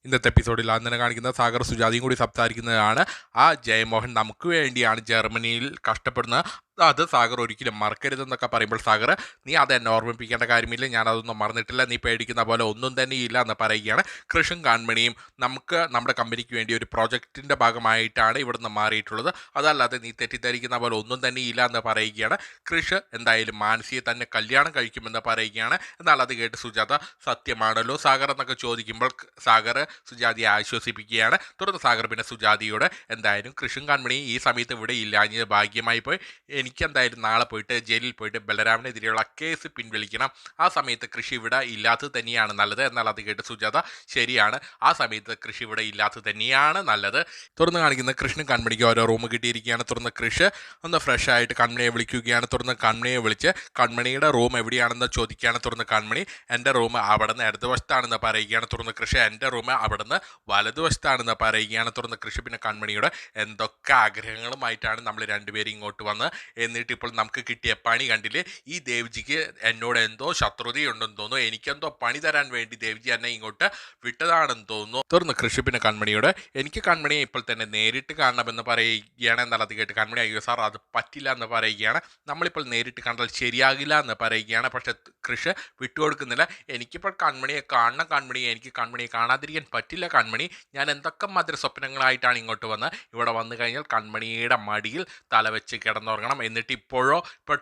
ഇന്നത്തെ എപ്പിസോഡിൽ അന്നനെ കാണിക്കുന്ന സാഗർ സുജാതയും കൂടി സംസാരിക്കുന്നതാണ്. ആ ജയമോഹൻ നമുക്ക് വേണ്ടിയാണ് ജർമ്മനിയിൽ കഷ്ടപ്പെടുന്നത്, അത് സാഗർ ഒരിക്കലും മറക്കരുതെന്നൊക്കെ പറയുമ്പോൾ സാഗർ, നീ അത് എന്നെ ഓർമ്മിപ്പിക്കേണ്ട കാര്യമില്ല, ഞാനതൊന്നും മറന്നിട്ടില്ല, നീ പേടിക്കുന്ന പോലെ ഒന്നും തന്നെ ഇല്ല എന്ന് പറയുകയാണ്. കൃഷും കൺമണിയും നമുക്ക് നമ്മുടെ കമ്പനിക്ക് വേണ്ടി ഒരു പ്രോജക്റ്റിൻ്റെ ഭാഗമായിട്ടാണ് ഇവിടുന്ന് മാറിയിട്ടുള്ളത്, അതല്ലാതെ നീ തെറ്റിദ്ധരിക്കുന്ന പോലെ ഒന്നും തന്നെ ഇല്ല എന്ന് പറയുകയാണ്. കൃഷ് എന്തായാലും മാനസിയെ തന്നെ കല്യാണം കഴിക്കുമെന്ന് പറയുകയാണ്. എന്നാൽ അത് കേട്ട് സുജാത, സത്യമാണല്ലോ സാഗർ എന്നൊക്കെ ചോദിക്കുമ്പോൾ സാഗർ സുജാതയെ ആശ്വസിപ്പിക്കുകയാണ്. തുടർന്ന് സാഗർ പിന്നെ സുജാതയോട്, എന്തായാലും കൃഷും കൺമണിയും ഈ സമയത്ത് ഇവിടെ ഇല്ലാഞ്ഞത് ഭാഗ്യമായി പോയി, എനിക്കെന്തായാലും നാളെ പോയിട്ട് ജയിലിൽ പോയിട്ട് ബലരാമനെതിരെയുള്ള കേസ് പിൻവലിക്കണം, ആ സമയത്ത് കൃഷി ഇവിടെ ഇല്ലാത്തത് തന്നെയാണ് നല്ലത്. എന്നാൽ അത് കേട്ട് സുജാത, ശരിയാണ്, ആ സമയത്ത് കൃഷി ഇവിടെ ഇല്ലാത്തത് തന്നെയാണ് നല്ലത്. തുറന്ന് കാണിക്കുന്ന കൃഷ്ണൻ കൺമണിക്ക് ഓരോ റൂം കിട്ടിയിരിക്കുകയാണ്. തുറന്ന് കൃഷ് ഒന്ന് ഫ്രഷ് ആയിട്ട് കൺമണിയെ വിളിക്കുകയാണ്. തുറന്ന് കൺമണിയെ വിളിച്ച് കൺമണിയുടെ റൂം എവിടെയാണെന്ന് ചോദിക്കുകയാണ്. തുറന്ന് കൺമണി, എൻ്റെ റൂം അവിടെ നിന്ന് ഇടതുവശത്താണെന്ന് പറയുകയാണ്. തുറന്ന് കൃഷി, എൻ്റെ റൂം അവിടെ നിന്ന് വലതുവശത്താണെന്ന് പറയുകയാണ്. തുറന്ന് കൃഷി പിന്നെ കൺമണിയുടെ എന്തൊക്കെ ആഗ്രഹങ്ങളുമായിട്ടാണ് നമ്മൾ രണ്ടുപേരും ഇങ്ങോട്ട് വന്ന്, എന്നിട്ട് ഇപ്പോൾ നമുക്ക് കിട്ടിയ പണി കണ്ടില്ലേ, ഈ ദേവ്ജിക്ക് എന്നോട് എന്തോ ശത്രുതയുണ്ടെന്ന് തോന്നുന്നു, എനിക്കെന്തോ പണി തരാൻ വേണ്ടി ദേവ്ജി എന്നെ ഇങ്ങോട്ട് വിട്ടതാണെന്ന് തോന്നുന്നു. തുറന്ന് കൃഷി പിന്നെ കൺമണിയോട്, എനിക്ക് കൺമണിയെ ഇപ്പോൾ തന്നെ നേരിട്ട് കാണണമെന്ന് പറയുകയാണ്. എന്നാൽ അത് കേട്ട് കൺമണി, അയ്യോ സാർ അത് പറ്റില്ല എന്ന് പറയുകയാണ്. നമ്മളിപ്പോൾ നേരിട്ട് കണ്ടാൽ ശരിയാകില്ല എന്ന് പറയുകയാണ്. പക്ഷെ കൃഷി വിട്ടുകൊടുക്കുന്നില്ല, എനിക്കിപ്പോൾ കൺമണിയെ കാണണം, കൺമണിയെ എനിക്ക് കൺമണിയെ കാണാതിരിക്കാൻ പറ്റില്ല കൺമണി, ഞാൻ എന്തൊക്കെ മധുര സ്വപ്നങ്ങളായിട്ടാണ് ഇങ്ങോട്ട് വന്ന്, ഇവിടെ വന്നു കഴിഞ്ഞാൽ കൺമണിയുടെ മടിയിൽ തലവെച്ച് കിടന്നുറങ്ങണം, എന്നിട്ട് ഇപ്പോൾ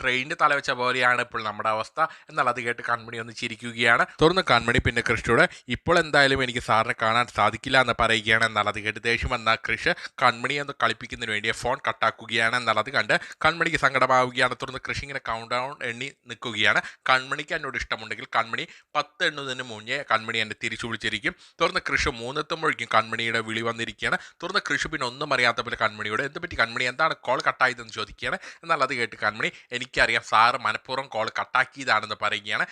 ട്രെയിനിൻ്റെ തലവെച്ച പോലെയാണ് ഇപ്പോൾ നമ്മുടെ അവസ്ഥ. എന്നാൽ അത് കേട്ട് കൺമണി ഒന്ന് ചിരിക്കുകയാണ്. തുറന്ന് കൺമണി പിന്നെ കൃഷിയോട്, ഇപ്പോൾ എന്തായാലും എനിക്ക് സാറിനെ കാണാൻ സാധിക്കില്ല എന്ന് പറയുകയാണ്. എന്നാൽ അത് കേട്ട് ദേഷ്യം വന്ന കൃഷി കൺമണിയെ ഒന്ന് കളിപ്പിക്കുന്നതിന് വേണ്ടി ഫോൺ കട്ടാക്കുകയാണ്. എന്നാൽ അത് കണ്ട് കൺമണിക്ക് സങ്കടമാവുകയാണ്. തുറന്ന് കൃഷി ഇങ്ങനെ കൗണ്ട് ഡൗൺ എണ്ണി നിൽക്കുകയാണ്. കൺമണിക്ക് എന്നോട് ഇഷ്ടമുണ്ടെങ്കിൽ കൺമണി 10 എണ്ണുന്നതിന് മുന്നേ കൺമണി എന്നെ തിരിച്ചു വിളിച്ചിരിക്കും. തുറന്ന് കൃഷി 3 എത്തുമ്പോഴേക്കും കൺമണിയുടെ വിളി വന്നിരിക്കുകയാണ്. തുറന്ന് കൃഷി പിന്നെ ഒന്നും അറിയാത്ത പോലെ കൺമണിയോട്, എന്തുപറ്റി കൺമണി, എന്താണ് കോൾ കട്ടായതെന്ന് ചോദിക്കുകയാണ്. എന്നാൽ അത് കേട്ട് കൺമണി, എനിക്കറിയാം സാറ് മനഃപൂർവ്വം കോൾ കട്ടാക്കിയതാണെന്ന് പറയുകയാണ്,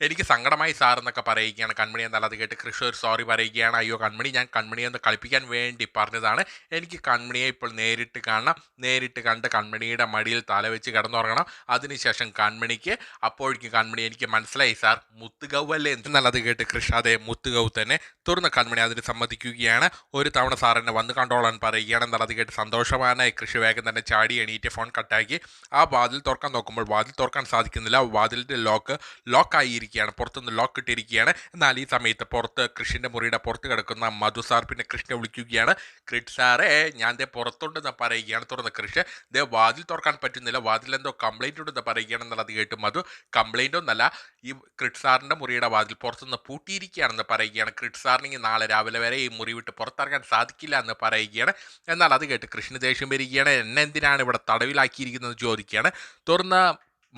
എനിക്ക് സങ്കടമായി സാർ എന്നൊക്കെ പറയുകയാണ് കൺമണി. എന്നാൽ അത് കേട്ട് കൃഷി ഒരു സോറി പറയുകയാണ്. അയ്യോ കൺമണി, ഞാൻ കൺമണിയെ ഒന്ന് കളിപ്പിക്കാൻ വേണ്ടി പറഞ്ഞതാണ്, എനിക്ക് കൺമണിയെ ഇപ്പോൾ നേരിട്ട് കാണണം, നേരിട്ട് കണ്ട് കൺമണിയുടെ മടിയിൽ തലവെച്ച് കിടന്നുറങ്ങണം, അതിനുശേഷം കൺമണിക്ക്, അപ്പോഴേക്കും കൺമണി, എനിക്ക് മനസ്സിലായി സാർ, മുത്തുഗൗ അല്ലേ. എന്നാൽ അത് കേട്ട് കൃഷി, അതെ മുത്തുഗൗ തന്നെ. തുറന്ന് കൺമണി അതിന് സമ്മതിക്കുകയാണ്. ഒരു തവണ സാർ എന്നെ വന്ന് കണ്ടോളാൻ പറയുകയാണ്. എന്നാൽ അത് കേട്ട് സന്തോഷവാനായി കൃഷി വേഗം തന്നെ ചാടി എണീറ്റ് ഫോൺ കട്ടാക്കി ആ വാതിൽ തുറക്കാൻ നോക്കുമ്പോൾ വാതിൽ തുറക്കാൻ സാധിക്കുന്നില്ല, വാതിലിൻ്റെ ലോക്കായിരിക്കും, പുറത്തുനിന്ന് ലോക്ക് ഇട്ടിരിക്കുകയാണ്. എന്നാൽ ഈ സമയത്ത് പുറത്ത് കൃഷിൻ്റെ മുറിയുടെ പുറത്ത് കിടക്കുന്ന മധു സാർ പിന്നെ കൃഷ്ണനെ വിളിക്കുകയാണ്. ക്രിഡ് സാറേ, ഞാൻ ദേ പുറത്തുണ്ടെന്ന് പറയുകയാണ്. തുറന്ന് കൃഷി, ദേ വാതിൽ തുറക്കാൻ പറ്റുന്നില്ല, വാതിൽ എന്തോ കംപ്ലൈൻറ്റ് ഉണ്ടെന്ന് പറയുകയാണെന്നുള്ള അത് കേട്ട് മധു, കംപ്ലൈൻ്റ് ഒന്നല്ല, ഈ ക്രിഡ് സാറിൻ്റെ മുറിയുടെ വാതിൽ പുറത്തുനിന്ന് പൂട്ടിയിരിക്കുകയാണെന്ന് പറയുകയാണ്. ക്രിഡ് സാറിനെങ്കിൽ നാളെ രാവിലെ വരെ ഈ മുറി വിട്ട് പുറത്തിറങ്ങാൻ സാധിക്കില്ല എന്ന് പറയുകയാണ്. എന്നാൽ അത് കേട്ട് കൃഷ്ണ ദേഷ്യം വരികയാണ്. എന്നെ എന്തിനാണ് ഇവിടെ തടവിലാക്കിയിരിക്കുന്നത് ചോദിക്കുകയാണ്. തുറന്ന്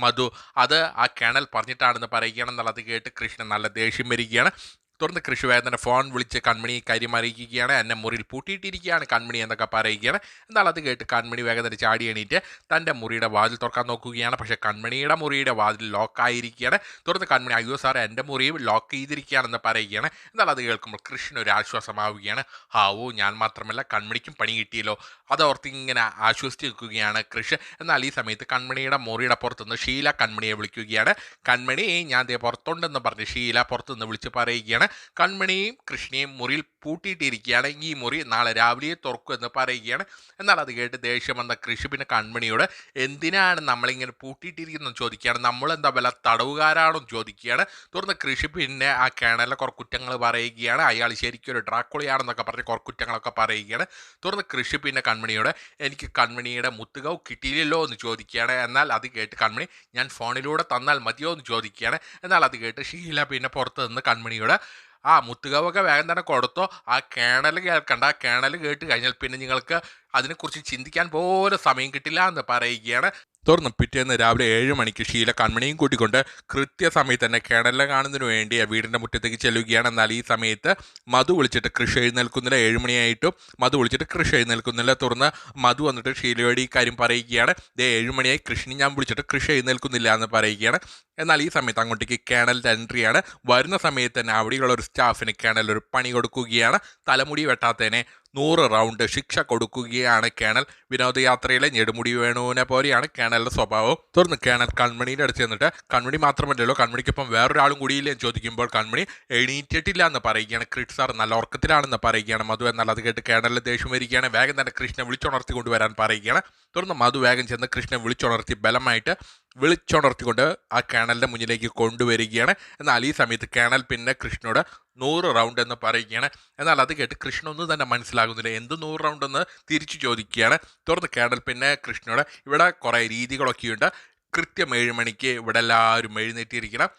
മധു, അത് ആ കേണൽ പറഞ്ഞിട്ടാണെന്ന് പറയുകയാണെന്നുള്ളത് കേട്ട് കൃഷ്ണൻ നല്ല ദേഷ്യം വരികയാണ്. തുറന്ന് കൃഷി വേദന ഫോൺ വിളിച്ച് കൺമണി കാര്യം അറിയിക്കുകയാണ്. എന്നെ മുറിയിൽ പൂട്ടിയിട്ടിരിക്കുകയാണ് കൺമണി എന്നൊക്കെ പറയുകയാണ്. എന്നാൽ അത് കേട്ട് കൺമണി വേഗം ചാടി എണീറ്റ് തൻ്റെ മുറിയുടെ വാതിൽ തുറക്കാൻ നോക്കുകയാണ്. പക്ഷേ കൺമണിയുടെ മുറിയുടെ വാതിൽ ലോക്കായിരിക്കുകയാണ്. തുറന്ന് കൺമണി, അയ്യോ സാർ എൻ്റെ മുറിയും ലോക്ക് ചെയ്തിരിക്കുകയാണെന്ന് പറയുകയാണ്. എന്നാൽ അത് കേൾക്കുമ്പോൾ കൃഷ്ണൻ ഒരു ആശ്വാസമാവുകയാണ്. ഹാവോ, ഞാൻ മാത്രമല്ല കൺമണിക്കും പണി കിട്ടിയല്ലോ, അതോർത്ത് ഇങ്ങനെ ആശ്വസിച്ച് നിൽക്കുകയാണ് കൃഷ്. എന്നാൽ ഈ സമയത്ത് കൺമണിയുടെ മുറിയുടെ പുറത്തുനിന്ന് ഷീല കൺമണിയെ വിളിക്കുകയാണ്. കൺമണി, ഞാൻ ദേ പുറത്തുണ്ടെന്ന് പറഞ്ഞ് ഷീല പുറത്തുനിന്ന് വിളിച്ച് പറയുകയാണ്. കൺമണിയും കൃഷ്ണയും മുറിയിൽ പൂട്ടിയിട്ടിരിക്കുകയാണ്, ഈ മുറി നാളെ രാവിലെ തുറക്കും എന്ന് പറയുകയാണ്. എന്നാൽ അത് കേട്ട് ദേഷ്യം വന്ന കൃഷി പിന്നെ കൺമണിയോട്, എന്തിനാണ് നമ്മളിങ്ങനെ പൂട്ടിയിട്ടിരിക്കുന്നത് ചോദിക്കുകയാണ്, നമ്മളെന്താ വല്ല തടവുകാരാണോ ചോദിക്കുകയാണ്. തുറന്ന് കൃഷി പിന്നെ ആ കേണലിലെ കുറേ കുറ്റങ്ങൾ പറയുകയാണ്. അയാൾ ശരിക്കും ഒരു ഡ്രാക്കുളയാണെന്നൊക്കെ പറഞ്ഞ് കുറേ കുറ്റങ്ങളൊക്കെ പറയുകയാണ്. തുറന്ന് കൃഷി പിന്നെ കൺമണിയോട്, എനിക്ക് കൺമണിയുടെ മുത്തുകൗ കിട്ടിയില്ലല്ലോ എന്ന് ചോദിക്കുകയാണ്. എന്നാൽ അത് കേട്ട് കൺമണി, ഞാൻ ഫോണിലൂടെ തന്നാൽ മതിയോ എന്ന് ചോദിക്കുകയാണ്. എന്നാൽ അത് കേട്ട് ഷീല പിന്നെ പുറത്ത് നിന്ന് കൺമണിയോട്, ആ മുത്തുകവൊക്കെ വേഗം തന്നെ കൊടുത്തോ, ആ കേണൽ കേൾക്കണ്ട, ആ കേണൽ കേട്ട് കഴിഞ്ഞാൽ പിന്നെ നിങ്ങൾക്ക് അതിനെക്കുറിച്ച് ചിന്തിക്കാൻ പോലും സമയം കിട്ടില്ല എന്ന് പറയുകയാണ്. തുറന്ന് പിറ്റേന്ന് രാവിലെ 7 മണിക്ക് ഷീല കൺമണിയും കൂട്ടിക്കൊണ്ട് കൃത്യസമയത്ത് തന്നെ കേണലിനെ കാണുന്നതിന് വേണ്ടി വീടിൻ്റെ മുറ്റത്തേക്ക് ചെല്ലുകയാണ്. എന്നാൽ ഈ സമയത്ത് മധു വിളിച്ചിട്ട് കൃഷി എഴുന്നേൽക്കുന്നില്ല, 7 മണിയായിട്ടും മധു വിളിച്ചിട്ട് കൃഷി എഴുന്നേൽക്കുന്നില്ല. തുറന്ന് മധു വന്നിട്ട് ഷീലയോട് ഈ കാര്യം പറയുകയാണ്. 7 മണിയായി കൃഷിനെ ഞാൻ വിളിച്ചിട്ട് കൃഷി എഴുന്നേൽക്കുന്നില്ല എന്ന് പറയുകയാണ്. എന്നാൽ ഈ സമയത്ത് അങ്ങോട്ടേക്ക് കേണലിൻ്റെ എൻട്രിയാണ്. വരുന്ന സമയത്ത് തന്നെ അവിടെയുള്ള ഒരു സ്റ്റാഫിന് കേണൽ ഒരു പണി കൊടുക്കുകയാണ്. തലമുടി വെട്ടാത്തതിനെ 100 റൗണ്ട് ശിക്ഷ കൊടുക്കുകയാണ് കേണൽ. വിനോദയാത്രയിലെ ഞെടുമുടി വേണുവിനെ പോലെയാണ് കേണലിന്റെ സ്വഭാവം. തുടർന്ന് കേണൽ കൺമണിയുടെ അടുത്ത് ചെന്നിട്ട് കൺമണി മാത്രമല്ലല്ലോ കൺമണിക്കൊപ്പം വേറൊരാളും കൂടിയില്ലേ എന്ന് ചോദിക്കുമ്പോൾ കൺമണി എണീറ്റിട്ടില്ല എന്ന് പറയുകയാണ്. ക്രിഷ് സാർ നല്ല ഉറക്കത്തിലാണെന്ന് പറയുകയാണ് മധു. എന്നാൽ അത് കേട്ട് കേണലിന് ദേഷ്യം വരികയാണ്. വേഗം തന്നെ കൃഷ്ണനെ വിളിച്ചുണർത്തി കൊണ്ടുവരാൻ പറയുകയാണ്. തുടർന്ന് മധു വേഗം ചെന്ന് കൃഷ്ണനെ വിളിച്ചുണർത്തി ബലമായിട്ട് വിളിച്ചുണർത്തിക്കൊണ്ട് ആ കേണലിന്റെ മുന്നിലേക്ക് കൊണ്ടുവരികയാണ്. എന്നാൽ ഈ സമയത്ത് കേണൽ പിന്നെ കൃഷ്ണനോട് 100 റൗണ്ട് എന്ന് പറയുകയാണ്. എന്നാൽ അത് കേട്ട് കൃഷ്ണനൊന്നും തന്നെ മനസ്സിലാകുന്നില്ല. എന്ത് 100 റൗണ്ട് എന്ന് തിരിച്ചു ചോദിക്കുകയാണ്. തുടർന്ന് കേണൽ പിന്നെ കൃഷ്ണനോട് ഇവിടെ കുറേ രീതികളൊക്കെയുണ്ട്, കൃത്യം 7 മണിക്ക് ഇവിടെ എല്ലാവരും എഴുന്നേറ്റിരിക്കണം.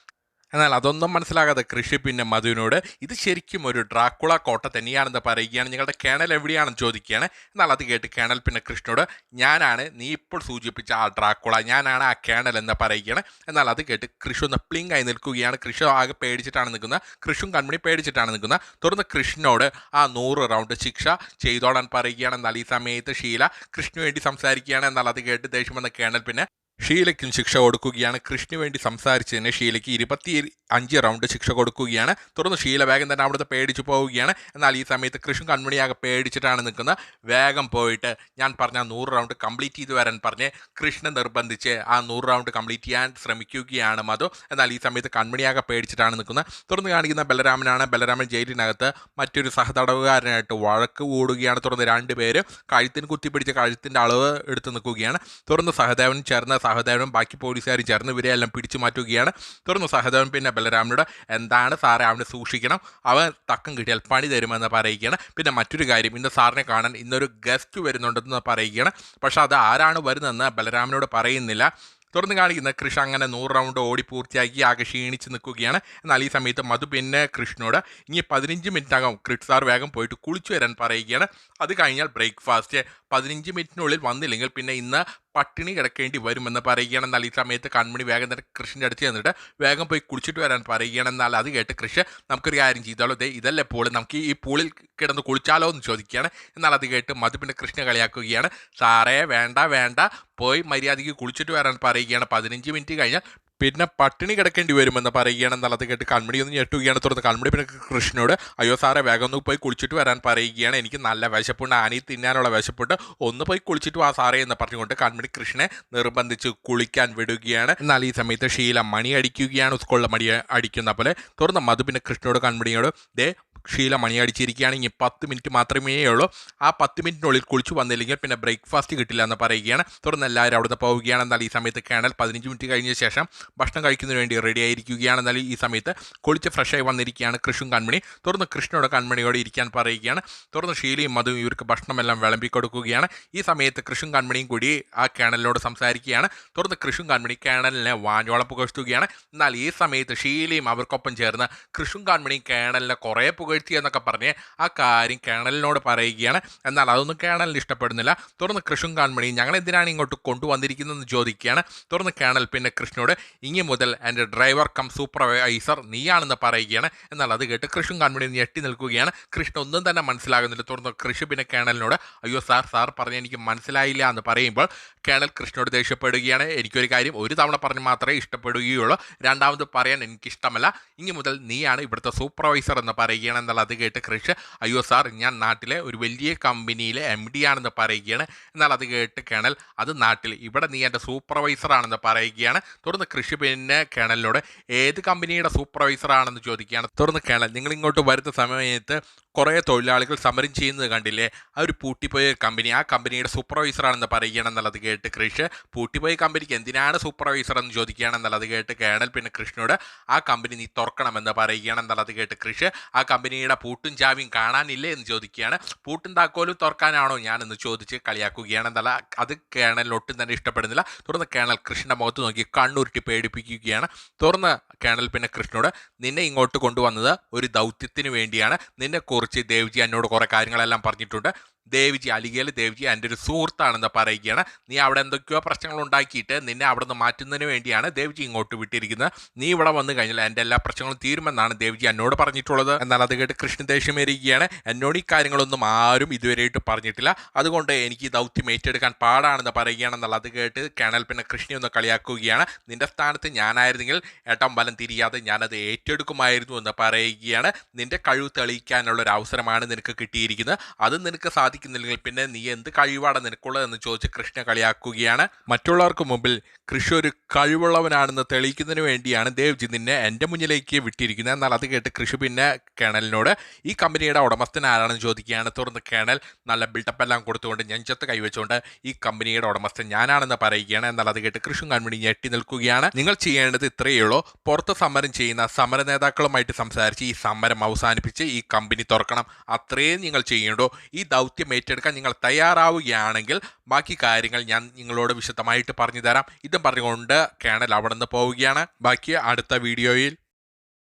എന്നാൽ അതൊന്നും മനസ്സിലാകാതെ കൃഷി പിന്നെ മധുവിനോട് ഇത് ശരിക്കും ഒരു ഡ്രാക്കുള കോട്ട തന്നെയാണെന്ന് പറയുകയാണ്. നിങ്ങളുടെ കേണൽ എവിടെയാണെന്ന് ചോദിക്കുകയാണ്. എന്നാൽ അത് കേട്ട് കേണൽ പിന്നെ കൃഷ്ണനോട് ഞാനാണ് നീ ഇപ്പോൾ സൂചിപ്പിച്ച ആ ഡ്രാക്കുള, ഞാനാണ് ആ കേണൽ എന്ന് പറയുകയാണ്. എന്നാൽ അത് കേട്ട് കൃഷി ഒന്ന് പ്ലിങ് ആയി നിൽക്കുകയാണ്. കൃഷി ആകെ പേടിച്ചിട്ടാണ് നിൽക്കുന്നത്. കൃഷും കൺമണി പേടിച്ചിട്ടാണ് നിൽക്കുന്നത്. തുടർന്ന് കൃഷ്ണനോട് ആ 100 റൗണ്ട് ശിക്ഷ ചെയ്തോളാൻ പറയുകയാണ്. എന്നാൽ ഈ സമയത്ത് ഷീല കൃഷ്ണു വേണ്ടി സംസാരിക്കുകയാണ്. എന്നാൽ അത് കേട്ട് ദേഷ്യം വന്ന കേണൽ പിന്നെ ഷീലയ്ക്കും ശിക്ഷ കൊടുക്കുകയാണ്. കൃഷ്ണു വേണ്ടി സംസാരിച്ചതിന് ഷീലയ്ക്ക് 25 റൗണ്ട് ശിക്ഷ കൊടുക്കുകയാണ്. തുടർന്ന് ഷീല വേഗം തന്നെ അവിടുത്തെ പേടിച്ചു പോവുകയാണ്. എന്നാൽ ഈ സമയത്ത് കൃഷ്ണൻ കൺമണിയാകെ പേടിച്ചിട്ടാണ് നിൽക്കുന്നത്. വേഗം പോയിട്ട് ഞാൻ പറഞ്ഞ 100 റൗണ്ട് കംപ്ലീറ്റ് ചെയ്ത് വരാൻ പറഞ്ഞ് കൃഷ്ണൻ നിർബന്ധിച്ച് ആ 100 റൗണ്ട് കംപ്ലീറ്റ് ചെയ്യാൻ ശ്രമിക്കുകയാണ് മധു. എന്നാൽ ഈ സമയത്ത് കൺമണിയാകെ പേടിച്ചിട്ടാണ് നിൽക്കുന്നത്. തുടർന്ന് കാണിക്കുന്ന ബലരാമനാണ്. ബലരാമൻ ജയിലിനകത്ത് മറ്റൊരു സഹതടവുകാരനായിട്ട് വഴക്ക് കൂടുകയാണ്. തുടർന്ന് 2 പേര് കഴുത്തിന് കുത്തിപ്പിടിച്ച് കഴുത്തിൻ്റെ അളവ് എടുത്ത് നിൽക്കുകയാണ്. തുടർന്ന് സഹദേവൻ ചേർന്ന് സഹദേവനും ബാക്കി പോലീസുകാരും ചേർന്ന് ഇവരെ എല്ലാം പിടിച്ചു മാറ്റുകയാണ്. തുടർന്ന് സഹദേവൻ പിന്നെ ബലരാമനോട് എന്താണ് സാറേ അവനെ സൂക്ഷിക്കണം, അവൻ തക്കം കിട്ടിയാൽ പണി തരുമെന്ന് പറയുകയാണ്. പിന്നെ മറ്റൊരു കാര്യം, ഇന്ന് സാറിനെ കാണാൻ ഇന്നൊരു ഗസ്റ്റ് വരുന്നുണ്ടെന്ന് പറയുകയാണ്. പക്ഷെ അത് ആരാണ് വരുന്നതെന്ന് ബലരാമനോട് പറയുന്നില്ല. തുടർന്ന് കാണിക്കുന്ന കൃഷ് അങ്ങനെ 100 റൗണ്ട് ഓടി പൂർത്തിയാക്കി ആകെ ക്ഷീണിച്ച് നിൽക്കുകയാണ്. എന്നാൽ ഈ സമയത്ത് മധു പിന്നെ കൃഷ്ണനോട് ഇനി 15 മിനിറ്റകം കൃഷ് സാർ വേഗം പോയിട്ട് കുളിച്ചു വരാൻ പറയുകയാണ്. അത് കഴിഞ്ഞാൽ ബ്രേക്ക്ഫാസ്റ്റ് 15 മിനിറ്റിനുള്ളിൽ വന്നില്ലെങ്കിൽ പിന്നെ ഇന്ന് പട്ടിണി കിടക്കേണ്ടി വരുമെന്ന് പറയുകയാണ്. എന്നാൽ ഈ സമയത്ത് കൺമണി വേഗം തന്നെ കൃഷിൻ്റെ അടുത്ത് ചെന്നിട്ട് വേഗം പോയി കുളിച്ചിട്ട് വരാൻ പറയുകയാണ്. എന്നാൽ അത് കേട്ട് കൃഷി നമുക്കൊരു കാര്യം ചെയ്താലോ, ഇതല്ലേ പൂള്, നമുക്ക് ഈ പൂളിൽ കിടന്ന് കുളിച്ചാലോ എന്ന് ചോദിക്കുകയാണ്. എന്നാൽ അത് കേട്ട് മധു പിന്നെ കൃഷ്ണനെ കളിയാക്കുകയാണ്. സാറേ വേണ്ട വേണ്ട, പോയി മര്യാദയ്ക്ക് കുളിച്ചിട്ട് വരാൻ പറയുകയാണ്. 15 മിനിറ്റ് കഴിഞ്ഞാൽ പിന്നെ പട്ടിണി കിടക്കേണ്ടി വരുമെന്ന് പറയുകയാണ്. എന്നാൽ അത് കേട്ട് കൺമണി ഒന്ന് ഞെട്ടുകയാണ്. തുടർന്ന് കൺമണി പിന്നെ കൃഷ്ണനോട് അയ്യോ സാറേ വേഗം ഒന്ന് പോയി കുളിച്ചിട്ട് വരാൻ പറയുകയാണ്. എനിക്ക് നല്ല വിശപ്പുണ്ട്, ആനി തിന്നാനുള്ള വിശപ്പുണ്ട്, ഒന്ന് പോയി കുളിച്ചിട്ട് വാ സാറേ എന്ന് പറഞ്ഞുകൊണ്ട് കൺമണി കൃഷ്ണനെ നിർബന്ധിച്ച് കുളിക്കാൻ വിടുകയാണ്. എന്നാൽ ഈ സമയത്ത് ഷീല മണി അടിക്കുകയാണ്, സ്കൂളിലെ മണി അടിക്കുന്ന പോലെ. തുടർന്ന് മധു പിന്നെ കൃഷ്ണനോട് കൺമണിയോട് ഷീല മണി അടിച്ചിരിക്കുകയാണ്, ഇനി 10 മിനിറ്റ് മാത്രമേ ഉള്ളൂ, ആ 10 മിനിറ്റിനുള്ളിൽ കുളിച്ചു വന്നില്ലെങ്കിൽ പിന്നെ ബ്രേക്ക്ഫാസ്റ്റ് കിട്ടില്ല എന്ന് പറയുകയാണ്. തുടർന്ന് എല്ലാവരും അവിടുന്ന് പോവുകയാണ്. എന്നാൽ ഈ സമയത്ത് കേണൽ 15 മിനിറ്റ് കഴിഞ്ഞ ശേഷം ഭക്ഷണം കഴിക്കുന്നതിന് വേണ്ടി റെഡി ആയിരിക്കുകയാണ്. എന്നാൽ ഈ സമയത്ത് കുളിച്ച് ഫ്രഷായി വന്നിരിക്കുകയാണ് കൃഷും കൺമണി. തുടർന്ന് കൃഷ്ണനോട് കൺമണിയോട് ഇരിക്കാൻ പറയുകയാണ്. തുടർന്ന് ഷീലയും മധുവും ഇവർക്ക് ഭക്ഷണമെല്ലാം വിളമ്പി കൊടുക്കുകയാണ്. ഈ സമയത്ത് കൃഷും കൺമണിയും കൂടി ആ കേണലിനോട് സംസാരിക്കുകയാണ്. തുടർന്ന് കൃഷും കൺമണി കേണലിനെ വാഞ്ഞോളം പുകഴ്ത്തുകയാണ്. എന്നാൽ ഈ സമയത്ത് ഷീലയും അവർക്കൊപ്പം ചേർന്ന് കൃഷും കൺമണിയും കേണലിനെ കുറേ പുകഴ്ത്തി എന്നൊക്കെ പറഞ്ഞ് ആ കാര്യം കേണലിനോട് പറയുകയാണ്. എന്നാൽ അതൊന്നും കേണലിന് ഇഷ്ടപ്പെടുന്നില്ല. തുടർന്ന് കൃഷും കൺമണിയും ഞങ്ങൾ എന്തിനാണ് ഇങ്ങോട്ട് കൊണ്ടുവന്നിരിക്കുന്നതെന്ന് ചോദിക്കുകയാണ്. തുടർന്ന് കേണൽ പിന്നെ കൃഷ്ണനോട് ഇനി മുതൽ എൻ്റെ ഡ്രൈവർ കം സൂപ്പർവൈസർ നീയാണെന്ന് പറയുകയാണ്. എന്നാൽ അത് കേട്ട് കൃഷും കൺമണിയും ഞെട്ടി നിൽക്കുകയാണ്. കൃഷ്ണ ഒന്നും തന്നെ മനസ്സിലാകുന്നില്ല. തുടർന്ന് കൃഷി പിന്നെ കേണലിനോട് അയ്യോ സാർ പറഞ്ഞ് എനിക്ക് മനസ്സിലായില്ല എന്ന് പറയുമ്പോൾ കേണൽ കൃഷ്ണനോട് ദേഷ്യപ്പെടുകയാണ്. എനിക്കൊരു കാര്യം ഒരു തവണ പറഞ്ഞ് മാത്രമേ ഇഷ്ടപ്പെടുകയുള്ളൂ, രണ്ടാമത് പറയാൻ എനിക്കിഷ്ടമല്ല, ഇനി മുതൽ നീയാണ് ഇവിടുത്തെ സൂപ്പർവൈസർ എന്ന് പറയുകയാണ്. എന്നാൽ അത് കേട്ട് കൃഷ് അയ്യോ സാർ ഞാൻ നാട്ടിലെ ഒരു വലിയ കമ്പനിയിലെ MD ആണെന്ന് പറയുകയാണ്. എന്നാൽ അത് കേട്ട് കേണൽ അത് നാട്ടിൽ, ഇവിടെ നീ എൻ്റെ സൂപ്പർവൈസർ ആണെന്ന് പറയുകയാണ്. തുടർന്ന് കൃഷി പിന്നെ കേണലിനോട് ഏത് കമ്പനിയുടെ സൂപ്പർവൈസർ ആണെന്ന് ചോദിക്കുകയാണ്. തുടർന്ന് കേണൽ നിങ്ങൾ ഇങ്ങോട്ട് വരുന്ന സമയത്ത് കുറേ തൊഴിലാളികൾ സമരം ചെയ്യുന്നത് കണ്ടില്ലേ, ആ ഒരു പൂട്ടിപ്പോയ കമ്പനി, ആ കമ്പനിയുടെ സൂപ്പർവൈസറാണെന്ന് പറയുകയാണ്. എന്നുള്ളത് കേട്ട് കൃഷ് പൂട്ടിപ്പോയ കമ്പനിക്ക് എന്തിനാണ് സൂപ്പർവൈസർ എന്ന് ചോദിക്കുകയാണ്. എന്നുള്ളത് കേട്ട് കേണൽ പിന്നെ കൃഷ്ണനോട് ആ കമ്പനി നീ തുറക്കണമെന്ന് പറയുകയാണ്. എന്നുള്ളത് കേട്ട് കൃഷ് ആ കമ്പനിയുടെ പൂട്ടും ചാവിയും കാണാനില്ലേ എന്ന് ചോദിക്കുകയാണ്. പൂട്ടും താക്കോലും തുറക്കാനാണോ ഞാനെന്ന് ചോദിച്ച് കളിയാക്കുകയാണ്. എന്നല്ല അത് കേണൽ ഒട്ടും തന്നെ ഇഷ്ടപ്പെടുന്നില്ല. തുടർന്ന് കേണൽ കൃഷ്ണൻ്റെ മുഖത്ത് നോക്കി കണ്ണുരുട്ടി പേടിപ്പിക്കുകയാണ്. തുടർന്ന് കേണൽ പിന്നെ കൃഷ്ണനോട് നിന്നെ ഇങ്ങോട്ട് കൊണ്ടുവന്നത് ഒരു ദൗത്യത്തിന് വേണ്ടിയാണ്, നിന്നെ കുറിച്ച് ദേവ്ജി എന്നോട് കുറേ കാര്യങ്ങളെല്ലാം പറഞ്ഞിട്ടുണ്ട്, ദേവിജി അല്ലെങ്കിൽ ദേവിജി എൻ്റെ ഒരു സുഹൃത്താണെന്ന് പറയുകയാണ്. നീ അവിടെ എന്തൊക്കെയോ പ്രശ്നങ്ങൾ ഉണ്ടാക്കിയിട്ട് നിന്നെ അവിടെ നിന്ന് മാറ്റുന്നതിന് വേണ്ടിയാണ് ദേവിജി ഇങ്ങോട്ട് വിട്ടിരിക്കുന്നത്. നീ ഇവിടെ വന്നു കഴിഞ്ഞാൽ എൻ്റെ എല്ലാ പ്രശ്നങ്ങളും തീരുമെന്നാണ് ദേവിജി എന്നോട് പറഞ്ഞിട്ടുള്ളത്. എന്നാൽ അത് കേട്ട് കൃഷ്ണൻ ദേഷ്യമേറിയിരിക്കുകയാണ്. എന്നോട് ഈ കാര്യങ്ങളൊന്നും ആരും ഇതുവരെയായിട്ട് പറഞ്ഞിട്ടില്ല, അതുകൊണ്ട് എനിക്ക് ഈ ദൗത്യം ഏറ്റെടുക്കാൻ പാടാണെന്ന് പറയുകയാണെന്നുള്ള അത് കേട്ട് കേണൽ പിന്നെ കൃഷ്ണനെ ഒന്ന് കളിയാക്കുകയാണ്. നിന്റെ സ്ഥാനത്ത് ഞാനായിരുന്നെങ്കിൽ ഏട്ടം വലം തിരിയാതെ ഞാനത് ഏറ്റെടുക്കുമായിരുന്നു എന്ന് പറയുകയാണ്. നിന്റെ കഴിവ് തെളിയിക്കാനുള്ള ഒരു അവസരമാണ് നിനക്ക് കിട്ടിയിരിക്കുന്നത്, അത് നിനക്ക് സാധിക്കുന്നില്ലെങ്കിൽ പിന്നെ നീ എന്ത് കഴിവാണ് നിനക്കുള്ളതെന്ന് ചോദിച്ച് കൃഷ്ണ കളിയാക്കുകയാണ്. മറ്റുള്ളവർക്ക് മുമ്പിൽ കൃഷി ഒരു കഴിവുള്ളവനാണെന്ന് തെളിയിക്കുന്നതിന് വേണ്ടിയാണ് ദേവ്ജി നിന്നെ എൻ്റെ മുന്നിലേക്ക് വിട്ടിരിക്കുന്നത്. എന്നാൽ അത് കേട്ട് കൃഷി പിന്നെ കേണലിനോട് ഈ കമ്പനിയുടെ ഉടമസ്ഥൻ ആരാണെന്ന് ചോദിക്കുകയാണ്. തുടർന്ന് കേണൽ നല്ല ബിൽഡപ്പ് എല്ലാം കൊടുത്തുകൊണ്ട് നെഞ്ചത്ത് കൈവച്ചുകൊണ്ട് ഈ കമ്പനിയുടെ ഉടമസ്ഥൻ ഞാനാണെന്ന് പറയുകയാണ്. എന്നാൽ അത് കേട്ട് കൃഷി കമ്പനി ഞെട്ടി നിൽക്കുകയാണ്. നിങ്ങൾ ചെയ്യേണ്ടത് ഇത്രയേ ഉള്ളൂ, പുറത്ത് സമരം ചെയ്യുന്ന സമര നേതാക്കളുമായിട്ട് സംസാരിച്ച് ഈ സമരം അവസാനിപ്പിച്ച് ഈ കമ്പനി തുറക്കണം, അത്രയും നിങ്ങൾ ചെയ്യേണ്ടോ. ഈ ദൗത്യം ഏറ്റെടുക്കാൻ നിങ്ങൾ തയ്യാറാവുകയാണെങ്കിൽ ബാക്കി കാര്യങ്ങൾ ഞാൻ നിങ്ങളോട് വിശദമായിട്ട് പറഞ്ഞു തരാം. ഇതും പറഞ്ഞുകൊണ്ട് കേണൽ അവിടെ നിന്ന് പോവുകയാണ്. ബാക്കി അടുത്ത വീഡിയോയിൽ